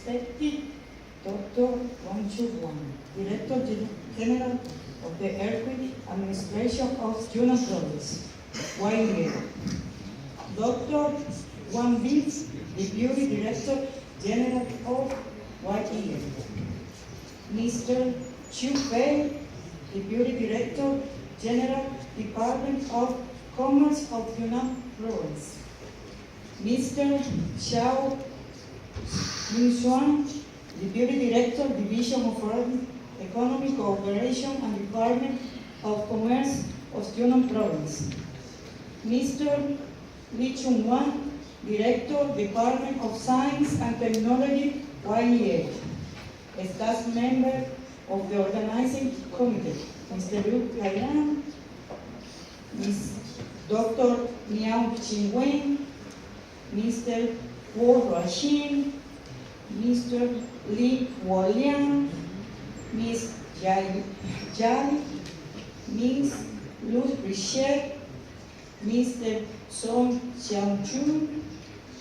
respected Dr. Franjul, Director General of the Earthquake Administration of Yunnan Province, YEA. Dr. Wang Biggs, Deputy Director General of YEA. Mr. Chu Fei, Deputy Director General, Department of Commerce of Yunnan Province. Mr. Xiao Mingxuan, Deputy Director, Division of Foreign Economic Cooperation and Department of Commerce of Yunnan Province. Mr. Li Chungwan, Director, Department of Science and Technology, YEA. Staff member of the organizing committee, Mr. Liu Kaiyan, Ms. Dr. Miao Qingwen, Mr. Wu Ruoxin, Mr. Li Woliang, Ms. Jai, Ms. Luz Richet, Mr. Song Xiangchu,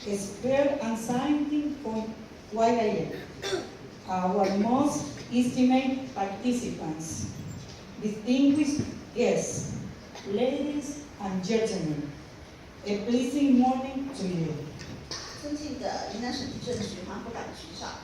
expert and scientist for YIA. Our most esteemed participants, distinguished guests, ladies and gentlemen, a pleasing morning to you. 尊敬的云南省地震局黄浦港局长，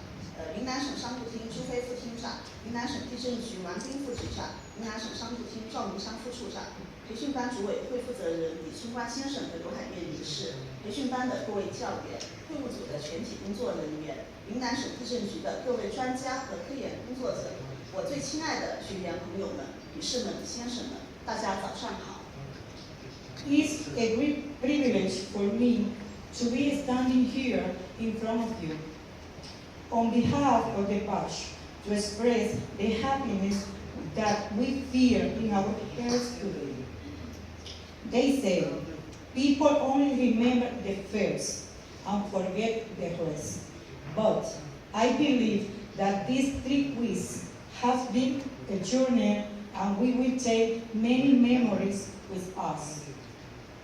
云南省商务厅朱飞副厅长，云南省地震局王斌副局长，云南省商务厅赵明商副处长，培训班组委会负责人李春瓜先生和刘海燕女士，培训班的各位教员，会务组的全体工作人员，云南省地震局的各位专家和科研工作者，我最亲爱的学员朋友们、女士们、先生们，大家早上好。It's a great privilege for me to be standing here in front of you on behalf of the parish to express the happiness that we feel in our hearts today. They say people only remember the first and forget the rest. But I believe that these 3 weeks have been a journey and we will take many memories with us.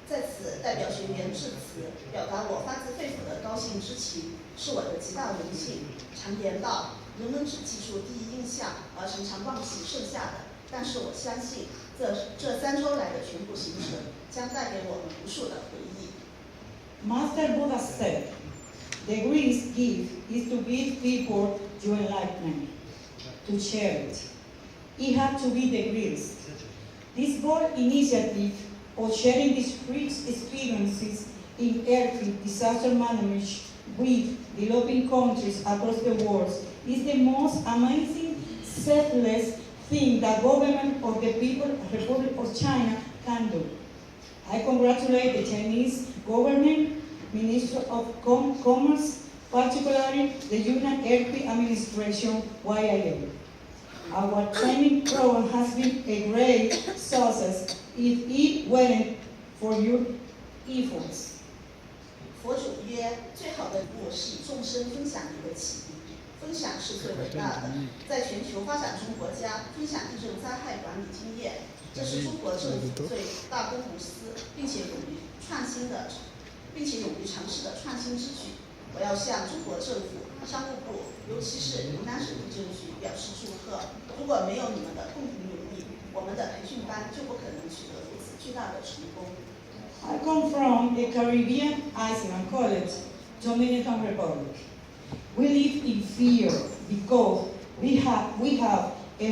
在此代表学员致辞，表达我发自肺腑的高兴之情，是我的极大荣幸。常言道，人们只记住第一印象，而常常忘记剩下的。但是我相信，这3周来的全部行程将带给我们无数的回忆。Master Buddha said, the greatest gift is to give people your enlightenment, to share it. It had to be the greatest. This bold initiative of sharing these rich experiences in earthquake disaster management with developing countries across the world is the most amazing, selfless thing the government of the People's Republic of China can do. I congratulate the Chinese government, Minister of Commerce, particularly the Yunnan Earthquake Administration, YIA. Our training program has been a great success if it weren't for your efforts. 佛祖曰：“最好的礼物是与众生分享你的启迪，分享是最伟大的。在全球发展中国家，分享地震灾害管理经验，这是中国政府最大公无私，并且勇于尝试的创新之举。我要向中国政府、商务部，尤其是云南省地震局表示祝贺。如果没有你们的共同努力，我们的培训班就不可能取得如此巨大的成功。” I come from the Caribbean island called Dominican Republic. We live in fear because we have a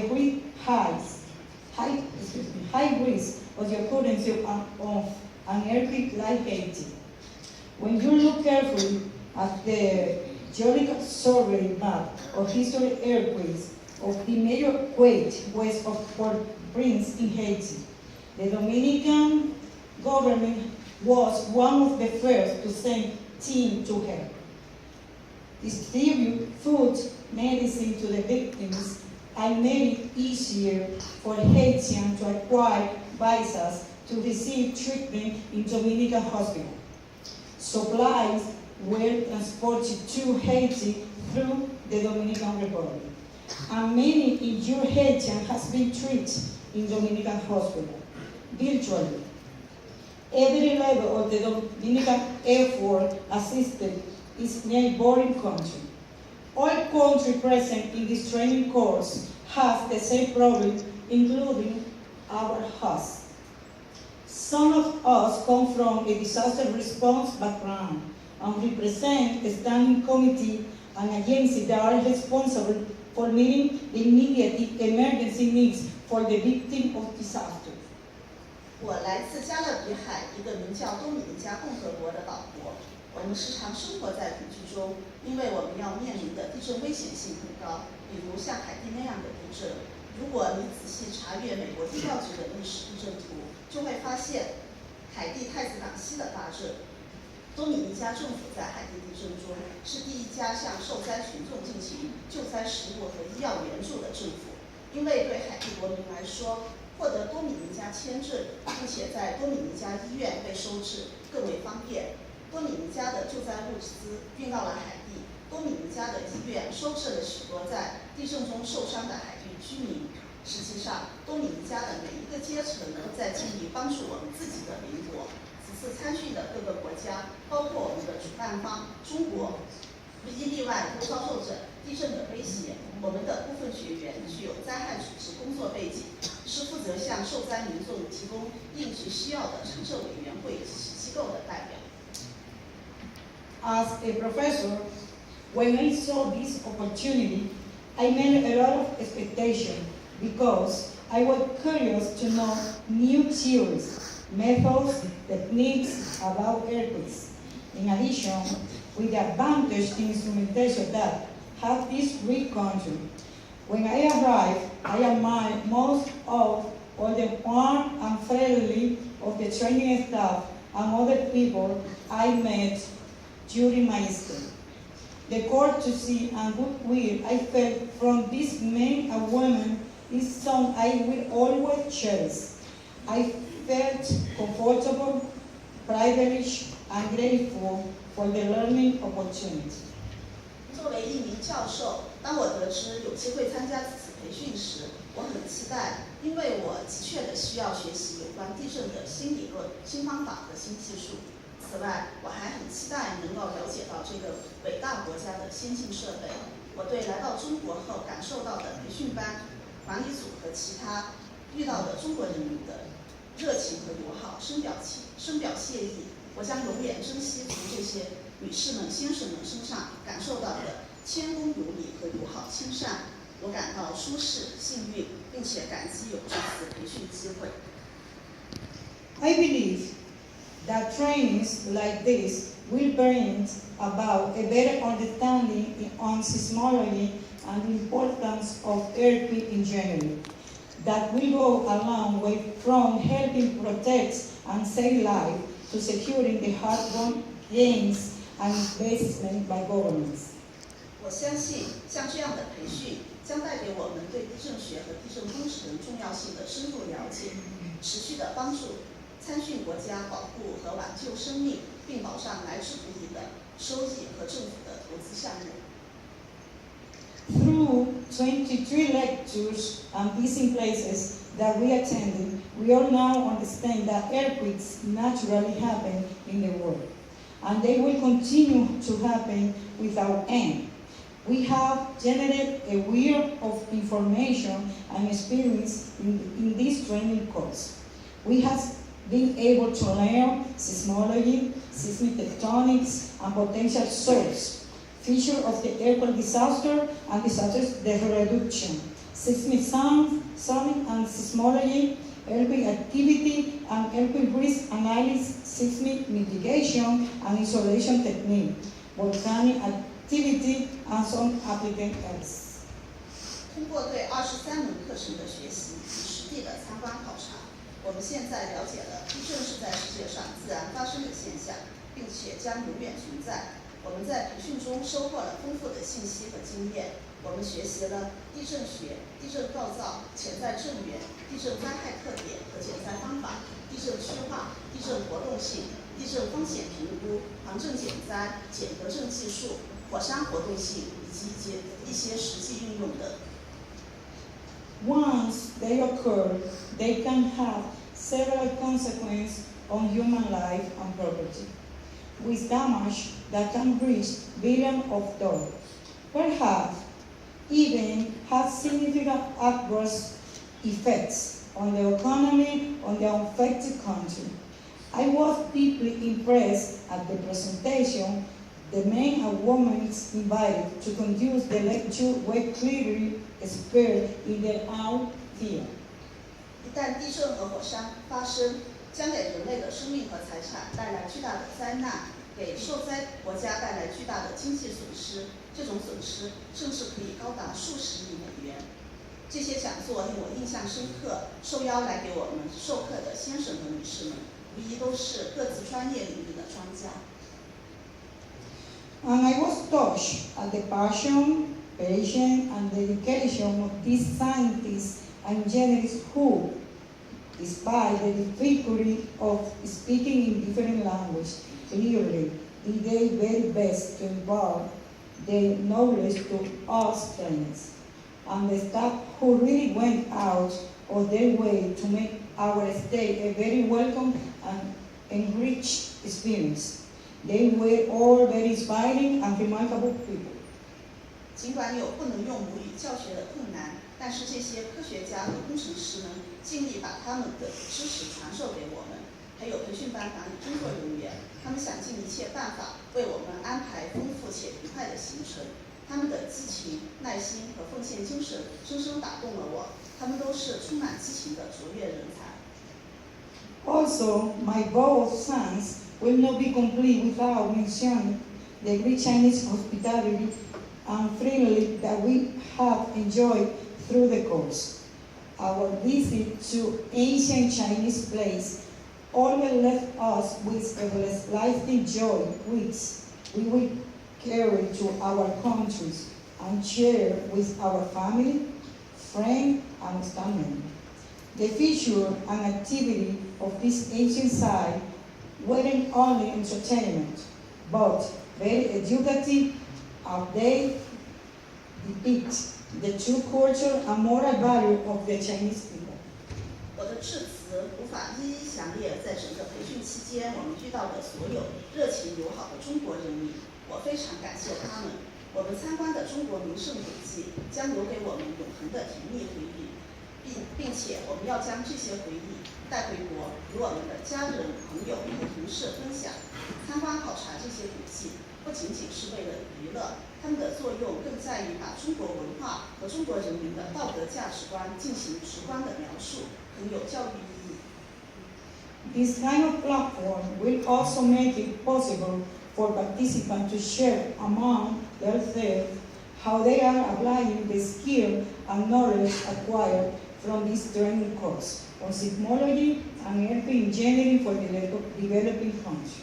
high risk of the occurrence of an earthquake like Haiti. When you look carefully at the geological survey map of historic earthquakes of the major quake west of Port-au-Prince in Haiti, the Dominican government was one of the first to send teams to help, distribute food, medicine to the victims, and made it easier for Haitians to acquire visas to receive treatment in Dominican hospitals. Supplies were transported to Haiti through the Dominican Republic, and many injured Haitians has been treated in Dominican hospital virtually. Every level of the Dominican effort assisted its neighboring country. All countries present in this training course have the same problem, including our host. Some of us come from a disaster response background and represent a standing committee and agencies that are responsible for meeting the immediate emergency needs for the victim of disaster. 我来自加勒比海一个名叫多米尼加共和国的岛国，我们时常生活在恐惧中，因为我们要面临的地震危险性很高，比如像海地那样的地震。如果你仔细查阅美国地调局的历史地震图，就会发现海地太子港西的大震。多米尼加政府在海地地震中是第一家向受灾群众进行救灾食物和医药援助的政府，因为对海地国民来说，获得多米尼加签证，并且在多米尼加医院被收治更为方便。多米尼加的救灾物资运到了海地，多米尼加的医院收治了许多在地震中受伤的海地居民。实际上，多米尼加的每一个阶层都在尽力帮助我们自己的邻国。此次参训的各个国家，包括我们的主办方中国，不一例外都遭受着地震的威胁。我们的部分学员具有灾害组织工作背景，是负责向受灾民众提供应急需要的常设委员会及其机构的代表。As a professor, when I saw this opportunity, I made a lot of expectation because I was curious to know new theories, methods, techniques about earthquakes. In addition, with the advantage in instrumentation that have this great country. When I arrived, I admired most of all the warm and friendly of the training staff and other people I met during my stay. The courtesy and goodwill I felt from these men and women is something I will always cherish. I felt comfortable, privileged, and grateful for the learning opportunity. 作为一名教授，当我得知有机会参加此次培训时，我很期待，因为我急切地需要学习有关地震的新理论、新方法和新技术。此外，我还很期待能够了解到这个伟大国家的先进设备。我对来到中国后感受到的培训班、管理组和其他遇到的中国人民的热情和友好深表谢意。我将永远珍惜从这些女士们、先生们身上感受到的谦恭有礼和友好亲善。我感到舒适、幸运，并且感激有这次培训机会。I believe that trainings like this will bring about a better understanding on seismology and the importance of earthquake engineering. That will go a long way from helping protect and save lives to securing the hard-won gains and investment by governments. 我相信，像这样的培训将带给我们对地震学和地震工程重要性的深入了解，持续的帮助参训国家保护和挽救生命，并保障来之不易的收益和政府的投资项目。Through 23 lectures and visiting places that we attended, we all now understand that earthquakes naturally happen in the world, and they will continue to happen without end. We have generated a wealth of information and experience in this training course. We have been able to learn seismology, seismic tectonics, and potential source, feature of the earthquake disaster and disaster reduction, seismic sound, sonic and seismology, earthquake activity and earthquake risk analysis, seismic mitigation and isolation technique, volcanic activity and some applications. 通过对23门课程的学习及实地的参观考察，我们现在了解了地震是在世界上自然发生的现象，并且将永远存在。我们在培训中收获了丰富的信息和经验。我们学习了地震学、地震构造、潜在震源、地震灾害特点和减灾方法、地震区划、地震活动性、地震风险评估、防震减灾、减隔震技术、火山活动性以及一些实际运用的。Once they occur, they can have several consequences on human life and property, with damage that can reach billions of dollars. perhaps even has significant adverse effects on the economy of the affected country. I was deeply impressed at the presentation. The men and women invited to conduct the lecture were clearly expert in their own field. 一旦地震和火山发生，将给人类的生命和财产带来巨大的灾难，给受灾国家带来巨大的经济损失。这种损失甚至可以高达数十亿美元。这些讲座令我印象深刻。受邀来给我们授课的先生和女士们，无疑都是各自专业领域的专家。And I was touched at the passion, patience, and dedication of these scientists and engineers who, despite the difficulty of speaking in different languages, clearly did their very best to impart their knowledge to us trainers. And the staff who really went out of their way to make our stay a very welcome and enriched experience. They were all very inspiring and remarkable people. 尽管有不能用母语教学的困难，但是这些科学家和工程师们尽力把他们的知识传授给我们。还有培训班管理工作人员，他们想尽一切办法为我们安排丰富且愉快的行程。他们的激情、耐心和奉献精神深深打动了我。他们都是充满激情的卓越人才。Also, my vow of thanks will not be complete without mentioning the great Chinese hospitality and friendly that we have enjoyed through the course. Our visit to ancient Chinese place always left us with everlasting joy, which we will carry to our countries and share with our family, friends, and family. The feature and activity of this ancient site weren't only entertainment, but very educative, as they depict the true culture and moral value of the Chinese people. 我的致辞无法一一详列在整个培训期间我们遇到的所有热情友好的中国人民，我非常感谢他们。我们参观的中国名胜古迹将留给我们永恒的甜蜜回忆，并且我们要将这些回忆带回国，与我们的家人、朋友和同事分享。参观考察这些古迹不仅仅是为了娱乐，它们的作用更在于把中国文化和中国人民的道德价值观进行直观的描述，很有教育意义。This kind of platform will also make it possible for participants to share among themselves how they are applying the skill and knowledge acquired from this training course on seismology and earthquake engineering for developing countries.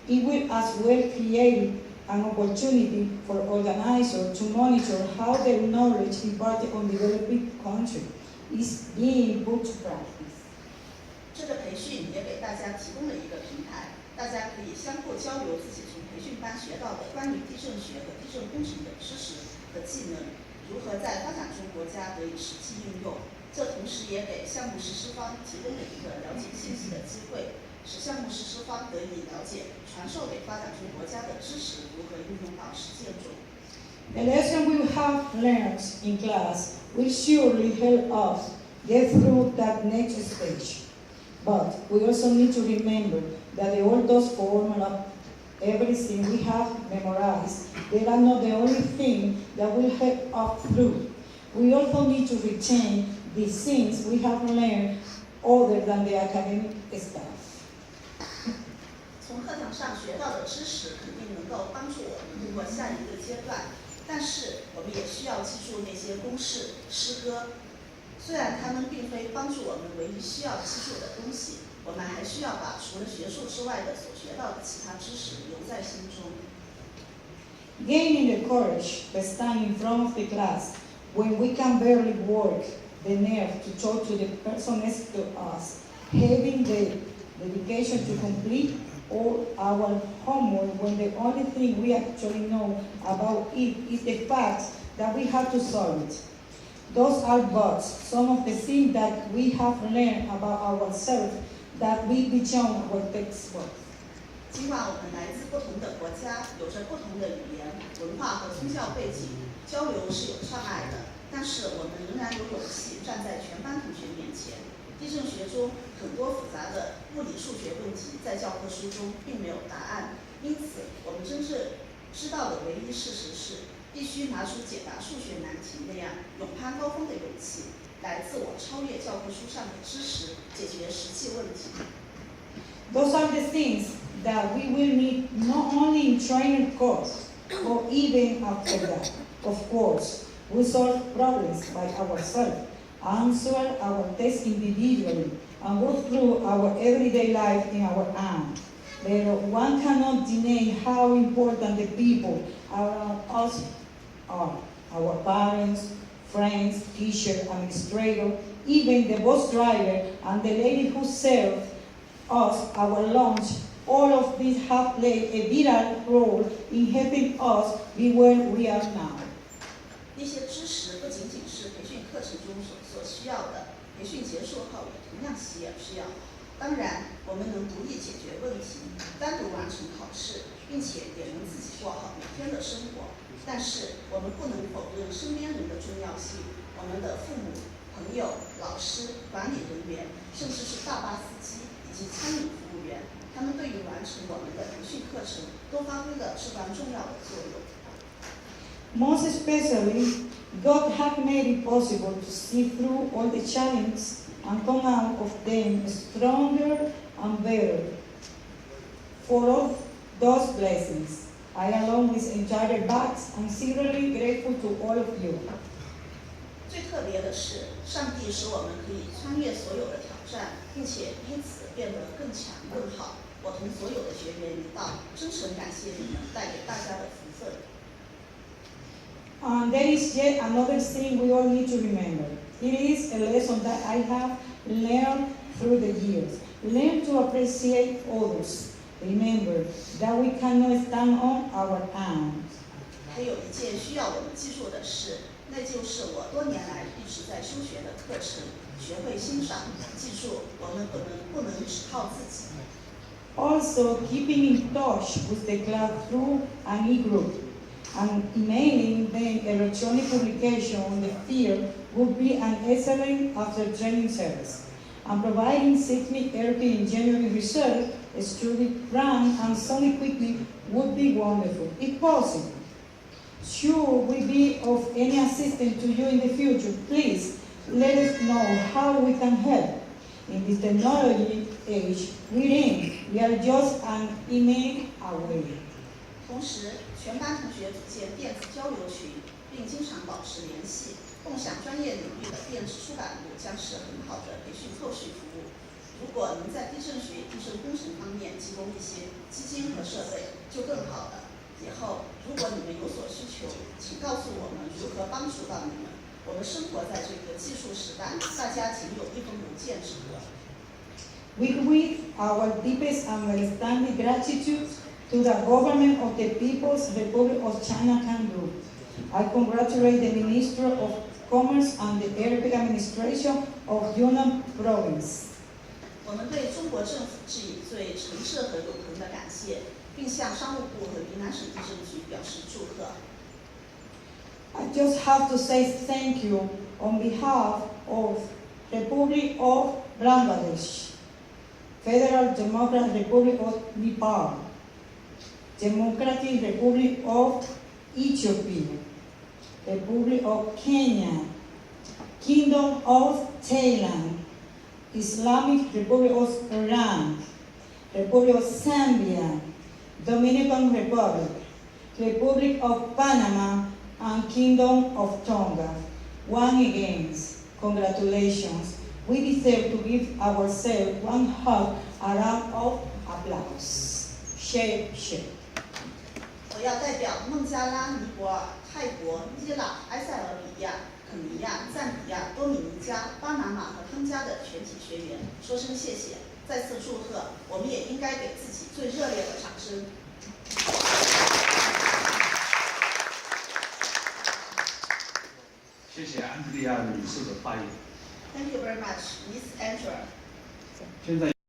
It will as well create an opportunity for organizers to monitor how their knowledge imparted on developing countries is being put to practice. 这个培训也给大家提供了一个平台，大家可以相互交流自己从培训班学到的关于地震学和地震工程的知识和技能，如何在发展中国家得以实际应用。这同时也给项目实施方提供了一个了解信息的机会，使项目实施方得以了解传授给发展中国家的知识如何应用到实践中。The lesson we have learned in class will surely help us get through that next stage. But we also need to remember that all those formulas, everything we have memorized, they are not the only thing that will help us through. We also need to retain the things we have learned other than the academic stuff. 从课堂上学到的知识肯定能够帮助我们度过下一个阶段，但是我们也需要记住那些公式、诗歌。虽然它们并非帮助我们唯一需要记住的东西，我们还需要把除了学术之外的所学到的其他知识留在心中。Gaining the courage to stand in front of the class when we can barely work the nerve to talk to the person next to us, having the dedication to complete all our homework when the only thing we actually know about it is the fact that we have to solve it. Those are but some of the things that we have learned about ourselves that we beyond our textbooks. 尽管我们来自不同的国家，有着不同的语言、文化和宗教背景，交流是有障碍的，但是我们仍然有勇气站在全班同学面前。地震学中很多复杂的物理数学问题在教科书中并没有答案，因此我们真正知道的唯一事实是，必须拿出解答数学难题那样勇攀高峰的勇气，来自我超越教科书上的知识，解决实际问题。Those are the things that we will need not only in training course, but even after that. Of course, we solve problems by ourselves, answer our tests individually, and go through our everyday life in our own. But one cannot deny how important the people around us are. Our parents, friends, teachers, administrators, even the bus driver and the lady who served us our lunch, all of these have played a vital role in helping us be where we are now. 那些知识不仅仅是培训课程中所需要的，培训结束后也同样需要。当然，我们能独立解决问题，单独完成考试，并且也能自己过好每天的生活。但是，我们不能否认身边人的重要性。我们的父母、朋友、老师、管理人员，甚至是大巴司机以及餐饮服务员，他们对于完成我们的培训课程都发挥了至关重要的作用。Most especially, God has made it possible to see through all the challenges and come out of them stronger and better. For all those blessings, I along with entire batch am sincerely grateful to all of you. 最特别的是，上帝使我们可以穿越所有的挑战，并且因此变得更强更好。我同所有的学员一道，真诚感谢你们带给大家的福分。And there is yet another thing we all need to remember. It is a lesson that I have learned through the years. Learn to appreciate others. Remember that we cannot stand on our own. 还有一件需要我们记住的事，那就是我多年来一直在修学的课程，学会欣赏。记住，我们不能只靠自己。Also, keeping in touch with the class through an e-group and emailing them electronic publication on the field would be an excellent after-training service. And providing seismic earthquake engineering research, study plan, and some equipment would be wonderful, if possible. Should we be of any assistance to you in the future, please let us know how we can help. In this technology age we're in, we are just an email away. 同时，全班同学组建电子交流群，并经常保持联系。共享专业领域的电子出版物将是很好的培训后续服务。如果能在地震学、地震工程方面提供一些基金和设备，就更好了。以后，如果你们有所需求，请告诉我们如何帮助到你们。我们生活在这个技术时代，大家仅有一封邮件之隔。With our deepest and understanding gratitude to the government of the People's Republic of China can do. I congratulate the Minister of Commerce and the Earthquake Administration of Yunnan Province. 我们对中国政府致以最诚挚和永恒的感谢，并向商务部和云南省地震局表示祝贺。I just have to say thank you on behalf of Republic of Bangladesh, Federal Democratic Republic of Nepal, Democratic Republic of Ethiopia, Republic of Kenya, Kingdom of Thailand, Islamic Republic of Iran, Republic of Zambia, Dominican Republic, Republic of Panama, and Kingdom of Tonga. Once again, congratulations. We deserve to give ourselves one hug, a round of applause. Shake, shake. 我要代表孟加拉、尼泊尔、泰国、伊朗、埃塞俄比亚、肯尼亚、赞比亚、多米尼加、巴拿马和汤加的全体学员说声谢谢，再次祝贺。我们也应该给自己最热烈的掌声。谢谢安德利亚女士的发言。Thank you very much, Miss Andrea. 现在。